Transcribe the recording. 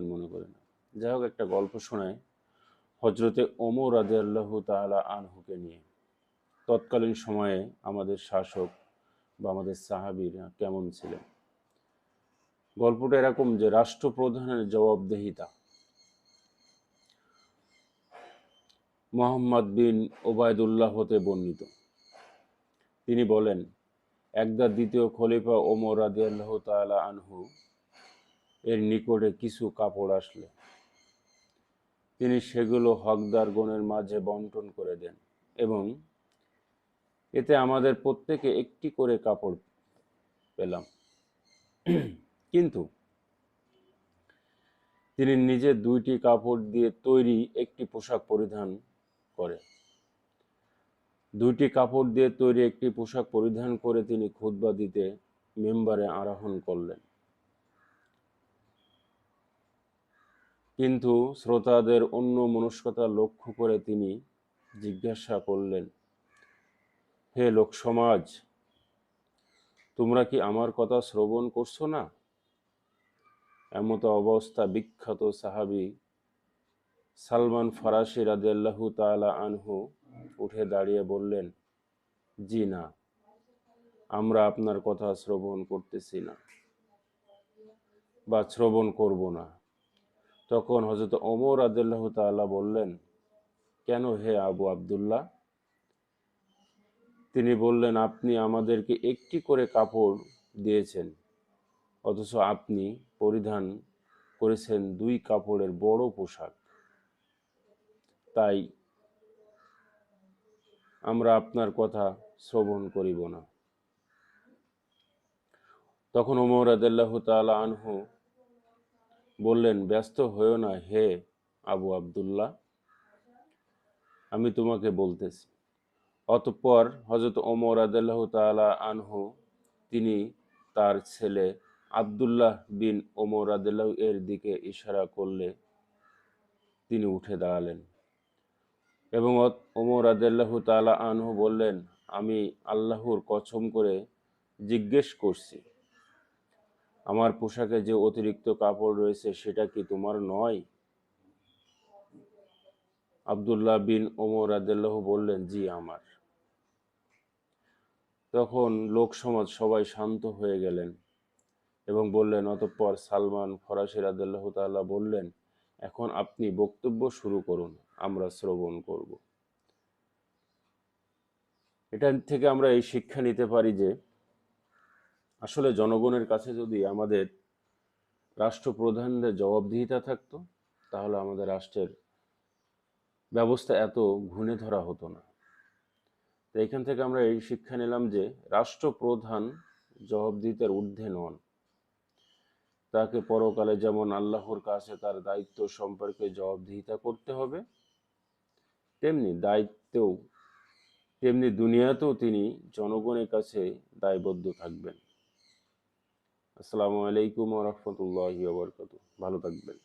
প্রয়োজন মনে করি না। যাই হোক, একটা গল্প শোনায় হজরতে ওমর রাদিয়াল্লাহু তাআলা আনহুকে নিয়ে। তৎকালীন সময়ে আমাদের শাসক বা আমাদের সাহাবীরা কেমন ছিলেন। গল্পটা এরকম যে রাষ্ট্রপ্রধানের জবাবদিহিতা। মুহাম্মদ বিন ওবায়দুল্লাহ হতে বর্ণিত, তিনি বলেন, একদা দ্বিতীয় খলিফা ওমর রাদিয়াল্লাহু তাআলা আনহু এর নিকটে কিছু কাপড় আসলে তিনি সেগুলো হকদারগণের মাঝে বন্টন করে দেন এবং এতে আমাদের প্রত্যেকে একটি করে কাপড় পেলাম। কিন্তু তিনি নিজে 2টি কাপড় দিয়ে তৈরি একটি পোশাক পরিধান করে 2টি কাপড় দিয়ে তৈরি একটি পোশাক পরিধান করে তিনি খুতবা দিতে মিম্বারে আরোহণ করলেন। কিন্তু শ্রোতাদের অন্য মনস্কতা লক্ষ্য করে তিনি জিজ্ঞাসা করলেন, হে লোক সমাজ, তোমরা কি আমার কথা শ্রবণ করছো না? এমতো অবস্থা বিখ্যাত সাহাবী সালমান ফারাসি রাদিয়াল্লাহু তাআলা আনহু উঠে দাঁড়িয়ে বললেন, জি না, আমরা আপনার কথা শ্রবণ করতেছি না বা শ্রবণ করব না। তখন হযরত ওমর রাদিয়াল্লাহু তাআলা বললেন, কেন হে আবু আব্দুল্লাহ? তিনি বললেন, আপনি আমাদেরকে একটি করে কাপড় দিয়েছেন, অথচ আপনি পরিধান করেছেন 2 কাপড়ের বড় পোশাক। তাই আমরা আপনার কথা শ্রবণ করিব না। তখন ওমর রাদিয়াল্লাহু তাআলা আনহু বললেন, ব্যস্ত হইও না হে আবু আব্দুল্লাহ, আমি তোমাকে বলতেছি। অতঃপর হযরত ওমর রাদিয়াল্লাহু তাআলা আনহু তিনি তার ছেলে আব্দুল্লাহ বিন ওমর রাদিয়াল্লাহু এর দিকে ইশারা করলে তিনি উঠে দাঁড়ালেন এবং ওমর রাদিয়াল্লাহু তাআলা আনহু বললেন, আমি আল্লাহর কসম করে জিজ্ঞেস করছি, আমার পোশাকে যে অতিরিক্ত কাপড় রয়েছে সেটা কি তোমার নয়? আব্দুল্লাহ বিন ওমর রাদিয়াল্লাহু বললেন, জি আমার। তখন লোক সমাজ সবাই শান্ত হয়ে গেলেন এবং বললেন, অতঃপর সালমান ফরাসি রাদিয়াল্লাহু তাআলা বললেন, এখন আপনি বক্তব্য শুরু করুন, আমরা শ্রবণ করব। এটা থেকে আমরা এই শিক্ষা নিতে পারি যে আসলে জনগণের কাছে যদি আমাদের রাষ্ট্রপ্রধানদের জবাবদিহিতা থাকতো, তাহলে আমাদের রাষ্ট্রের ব্যবস্থা এত ঘুণে ধরা হতো না। তো এখান থেকে আমরা এই শিক্ষা নিলাম যে রাষ্ট্রপ্রধান জবাবদিহিতার ঊর্ধ্বে নন। তাকে পরকালে যেমন আল্লাহর কাছে তার দায়িত্ব সম্পর্কে জবাবদিহিতা করতে হবে, তেমনি দুনিয়াতেও তিনি জনগণের কাছে দায়বদ্ধ থাকবেন। আসসালামু আলাইকুম ওয়া রাহমাতুল্লাহি ওয়া বারাকাতুহু। ভালো থাকবেন।